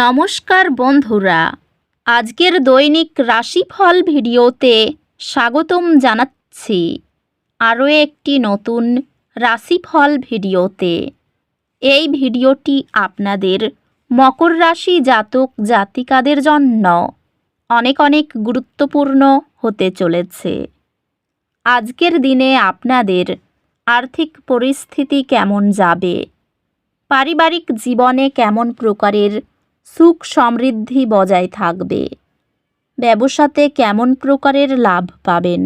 নমস্কার বন্ধুরা, আজকের দৈনিক রাশিফল ভিডিওতে স্বাগতম জানাচ্ছি আরও একটি নতুন রাশিফল ভিডিওতে। এই ভিডিওটি আপনাদের মকর রাশি জাতক জাতিকাদের জন্য অনেক অনেক গুরুত্বপূর্ণ হতে চলেছে। আজকের দিনে আপনাদের আর্থিক পরিস্থিতি কেমন যাবে, পারিবারিক জীবনে কেমন প্রকারের সুখ সমৃদ্ধি বজায় থাকবে, ব্যবসাতে কেমন প্রকারের লাভ পাবেন,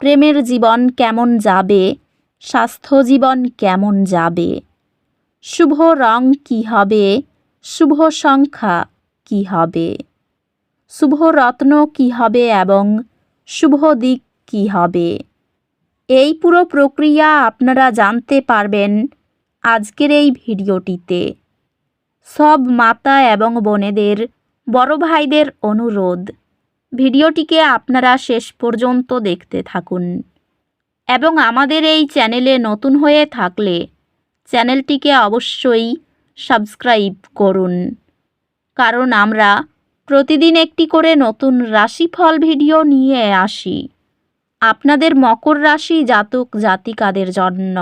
প্রেমের জীবন কেমন যাবে, স্বাস্থ্য জীবন কেমন যাবে, শুভ রং কী হবে, শুভ সংখ্যা কী হবে, শুভ রত্ন কী হবে এবং শুভ দিক কী হবে, এই পুরো প্রক্রিয়া আপনারা জানতে পারবেন আজকের এই ভিডিওটিতে। সব মাতা এবং বোনেদের, বড় ভাইদের অনুরোধ, ভিডিওটিকে আপনারা শেষ পর্যন্ত দেখতে থাকুন এবং আমাদের এই চ্যানেলে নতুন হয়ে থাকলে চ্যানেলটিকে অবশ্যই সাবস্ক্রাইব করুন, কারণ আমরা প্রতিদিন একটি করে নতুন রাশিফল ভিডিও নিয়ে আসি আপনাদের মকর রাশি জাতক জাতিকাদের জন্য।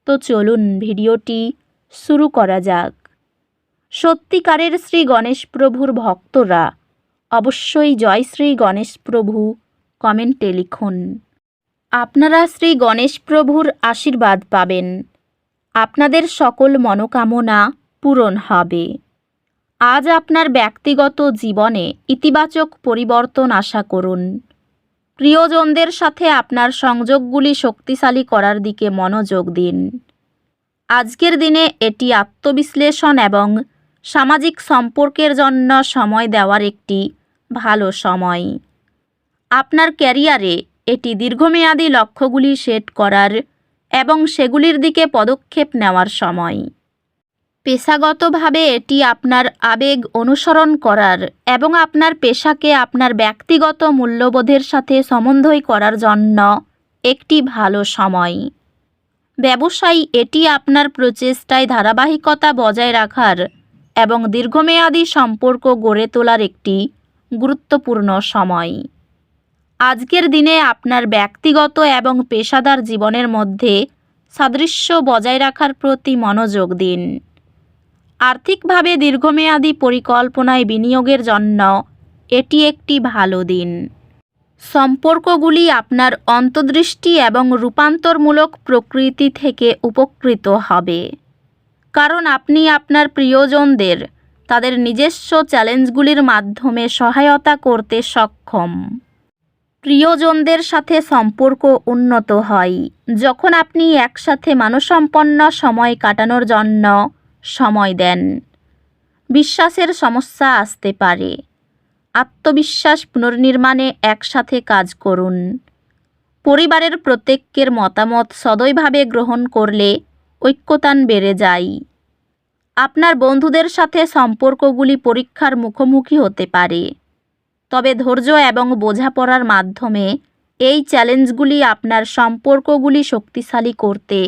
তো চলুন ভিডিওটি শুরু করা যাক। সত্যিকারের শ্রী গণেশ প্রভুর ভক্তরা অবশ্যই জয় শ্রী গণেশ প্রভু কমেন্টে লিখুন। আপনারা শ্রী গণেশ প্রভুর আশীর্বাদ পাবেন, আপনাদের সকল মনোকামনা পূরণ হবে। আজ আপনার ব্যক্তিগত জীবনে ইতিবাচক পরিবর্তন আশা করুন। প্রিয়জনদের সাথে আপনার সংযোগগুলি শক্তিশালী করার দিকে মনোযোগ দিন। আজকের দিনে এটি আত্মবিশ্লেষণ এবং সামাজিক সম্পর্কের জন্য সময় দেওয়ার একটি ভালো সময়। আপনার ক্যারিয়ারে এটি দীর্ঘমেয়াদী লক্ষ্যগুলি সেট করার এবং সেগুলির দিকে পদক্ষেপ নেওয়ার সময়। পেশাগতভাবে এটি আপনার আবেগ অনুসরণ করার এবং আপনার পেশাকে আপনার ব্যক্তিগত মূল্যবোধের সাথে সমন্বয় করার জন্য একটি ভালো সময়। ব্যবসায়ী এটি আপনার প্রচেষ্টায় ধারাবাহিকতা বজায় রাখার এবং দীর্ঘমেয়াদী সম্পর্ক গড়ে তোলার একটি গুরুত্বপূর্ণ সময়। আজকের দিনে আপনার ব্যক্তিগত এবং পেশাদার জীবনের মধ্যে সাদৃশ্য বজায় রাখার প্রতি মনোযোগ দিন। আর্থিকভাবে দীর্ঘমেয়াদী পরিকল্পনায় বিনিয়োগের জন্য এটি একটি ভালো দিন। সম্পর্কগুলি আপনার অন্তর্দৃষ্টি এবং রূপান্তরমূলক প্রকৃতি থেকে উপকৃত হবে, কারণ আপনি আপনার প্রিয়জনদের তাদের নিজস্ব চ্যালেঞ্জগুলির মাধ্যমে সহায়তা করতে সক্ষম। প্রিয়জনদের সাথে সম্পর্ক উন্নত হয় যখন আপনি একসাথে মানসম্পন্ন সময় কাটানোর জন্য সময় দেন। বিশ্বাসের সমস্যা আসতে পারে, আত্মবিশ্বাস পুনর্নির্মাণে একসাথে কাজ করুন। পরিবারের প্রত্যেকের মতামত সদয়ভাবে গ্রহণ করলে ঐক্যতান বেড়ে যায়। আপনার বন্ধুদের সাথে সম্পর্কগুলি পরীক্ষার মুখোমুখি হতে পারে, তবে ধৈর্য এবং বোঝাপড়ার মাধ্যমে এই চ্যালেঞ্জগুলি আপনার সম্পর্কগুলি শক্তিশালী করতে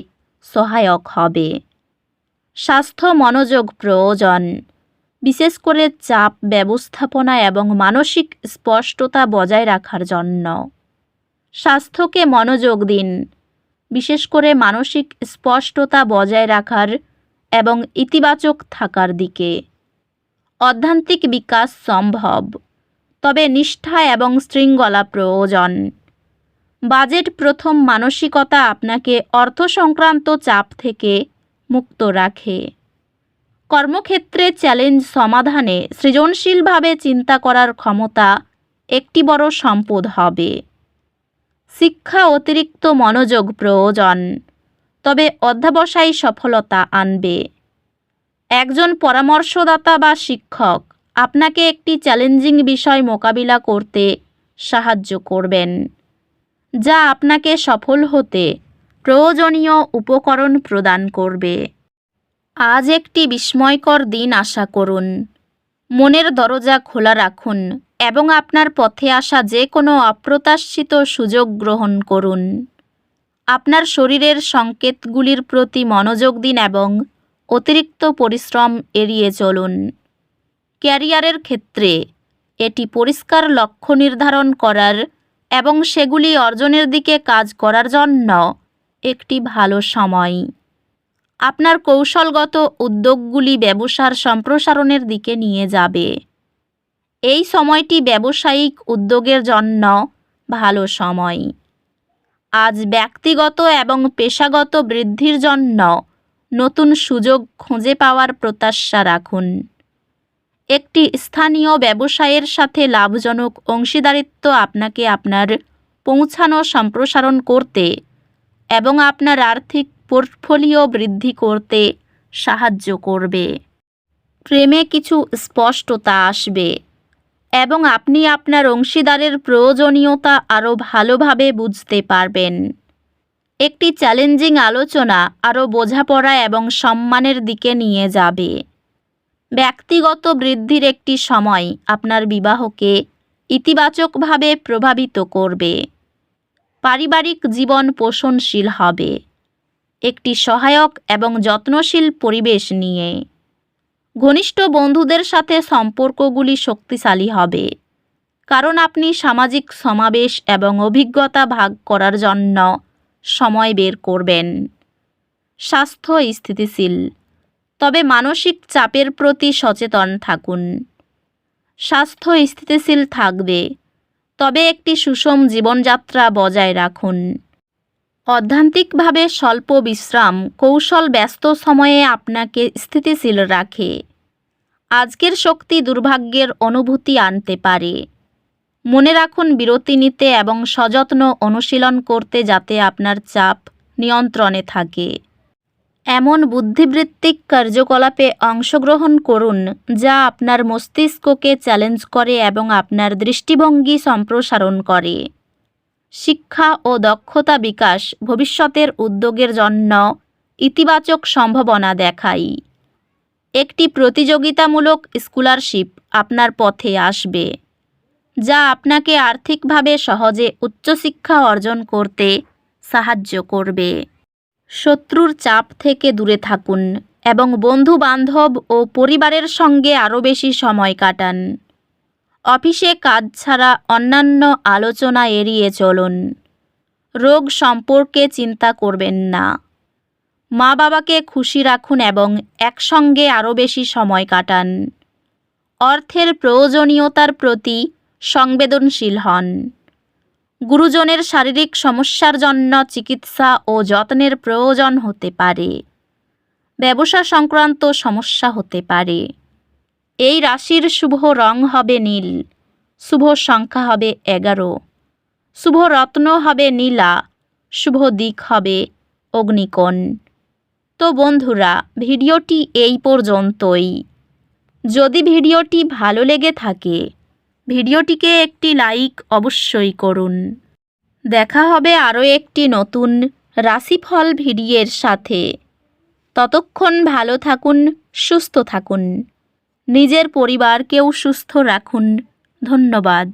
সহায়ক হবে। স্বাস্থ্য মনোযোগ প্রয়োজন, বিশেষ করে চাপ ব্যবস্থাপনা এবং মানসিক স্পষ্টতা বজায় রাখার জন্য। স্বাস্থ্যকে মনোযোগ দিন, বিশেষ করে মানসিক স্পষ্টতা বজায় রাখার এবং ইতিবাচক থাকার দিকে। অধ্যাত্মিক বিকাশ সম্ভব, তবে নিষ্ঠা এবং শৃঙ্খলা প্রয়োজন। বাজেট প্রথম মানসিকতা আপনাকে অর্থ সংক্রান্ত চাপ থেকে মুক্ত রাখে। কর্মক্ষেত্রে চ্যালেঞ্জ সমাধানে সৃজনশীলভাবে চিন্তা করার ক্ষমতা একটি বড় সম্পদ হবে। শিক্ষা অতিরিক্ত মনোযোগ প্রয়োজন, তবে অধ্যবসায় সফলতা আনবে। একজন পরামর্শদাতা বা শিক্ষক আপনাকে একটি চ্যালেঞ্জিং বিষয় মোকাবিলা করতে সাহায্য করবেন, যা আপনাকে সফল হতে প্রয়োজনীয় উপকরণ প্রদান করবে। আজ একটি বিস্ময়কর দিন আশা করুন। মনের দরজা খোলা রাখুন এবং আপনার পথে আসা যে কোনো অপ্রত্যাশিত সুযোগ গ্রহণ করুন। আপনার শরীরের সংকেতগুলির প্রতি মনোযোগ দিন এবং অতিরিক্ত পরিশ্রম এড়িয়ে চলুন। ক্যারিয়ারের ক্ষেত্রে এটি পরিষ্কার লক্ষ্য নির্ধারণ করার এবং সেগুলি অর্জনের দিকে কাজ করার জন্য একটি ভালো সময়। আপনার কৌশলগত উদ্যোগগুলি ব্যবসার সম্প্রসারণের দিকে নিয়ে যাবে। এই সময়টি ব্যবসায়িক উদ্যোগের জন্য ভালো সময়। আজ ব্যক্তিগত এবং পেশাগত বৃদ্ধির জন্য নতুন সুযোগ খুঁজে পাওয়ার প্রত্যাশা রাখুন। একটি স্থানীয় ব্যবসায়ের সাথে লাভজনক অংশীদারিত্ব আপনাকে আপনার পৌঁছানো সম্প্রসারণ করতে এবং আপনার আর্থিক পোর্টফোলিও বৃদ্ধি করতে সাহায্য করবে। প্রেমে কিছু স্পষ্টতা আসবে এবং আপনি আপনার অংশীদারের প্রয়োজনীয়তা আরও ভালোভাবে বুঝতে পারবেন। একটি চ্যালেঞ্জিং আলোচনা আরও বোঝাপড়া এবং সম্মানের দিকে নিয়ে যাবে। ব্যক্তিগত বৃদ্ধির একটি সময় আপনার বিবাহকে ইতিবাচকভাবে প্রভাবিত করবে। পারিবারিক জীবন পোষণশীল হবে একটি সহায়ক এবং যত্নশীল পরিবেশ নিয়ে। ঘনিষ্ঠ বন্ধুদের সাথে সম্পর্কগুলি শক্তিশালী হবে কারণ আপনি সামাজিক সমাবেশ এবং অভিজ্ঞতা ভাগ করার জন্য সময় বের করবেন। স্বাস্থ্য স্থিতিশীল, তবে মানসিক চাপের প্রতি সচেতন থাকুন। স্বাস্থ্য স্থিতিশীল থাকবে, তবে একটি সুষম জীবনযাত্রা বজায় রাখুন। অধ্যাত্মিকভাবে স্বল্প বিশ্রাম কৌশল ব্যস্ত সময়ে আপনাকে স্থিতিশীল রাখে। আজকের শক্তি দুর্ভাগ্যের অনুভূতি আনতে পারে। মনে রাখুন বিরতি নিতে এবং সযত্ন অনুশীলন করতে যাতে আপনার চাপ নিয়ন্ত্রণে থাকে। এমন বুদ্ধিবৃত্তিক কার্যকলাপে অংশগ্রহণ করুন যা আপনার মস্তিষ্ককে চ্যালেঞ্জ করে এবং আপনার দৃষ্টিভঙ্গি সম্প্রসারণ করে। শিক্ষা ও দক্ষতা বিকাশ ভবিষ্যতের উদ্যোগের জন্য ইতিবাচক সম্ভাবনা দেখায়। একটি প্রতিযোগিতামূলক স্কলারশিপ আপনার পথে আসবে যা আপনাকে আর্থিকভাবে সহজে উচ্চশিক্ষা অর্জন করতে সাহায্য করবে। শত্রুর চাপ থেকে দূরে থাকুন এবং বন্ধু-বান্ধব ও পরিবারের সঙ্গে আরও বেশি সময় কাটান। অফিসে কাজ ছাড়া অন্যান্য আলোচনা এড়িয়ে চলুন। রোগ সম্পর্কে চিন্তা করবেন না। মা-বাবাকে খুশি রাখুন এবং একসঙ্গে আরও বেশি সময় কাটান। অর্থের প্রয়োজনীয়তার প্রতি সংবেদনশীল হন। গুরুজনের শারীরিক সমস্যার জন্য চিকিৎসা ও যত্নের প্রয়োজন হতে পারে। ব্যবসা সংক্রান্ত সমস্যা হতে পারে। এই রাশির শুভ রং হবে নীল, শুভ সংখ্যা হবে 11, শুভ রত্ন হবে নীলা, শুভ দিক হবে অগ্নিকোণ। তো বন্ধুরা, ভিডিওটি এই পর্যন্তই। যদি ভিডিওটি ভালো লেগে থাকে ভিডিওটিকে একটি লাইক অবশ্যই করুন। দেখা হবে আরও একটি নতুন রাশিফল ভিডিওর সাথে। ততক্ষণ ভালো থাকুন, সুস্থ থাকুন, নিজের পরিবারকেও সুস্থ রাখুন। ধন্যবাদ।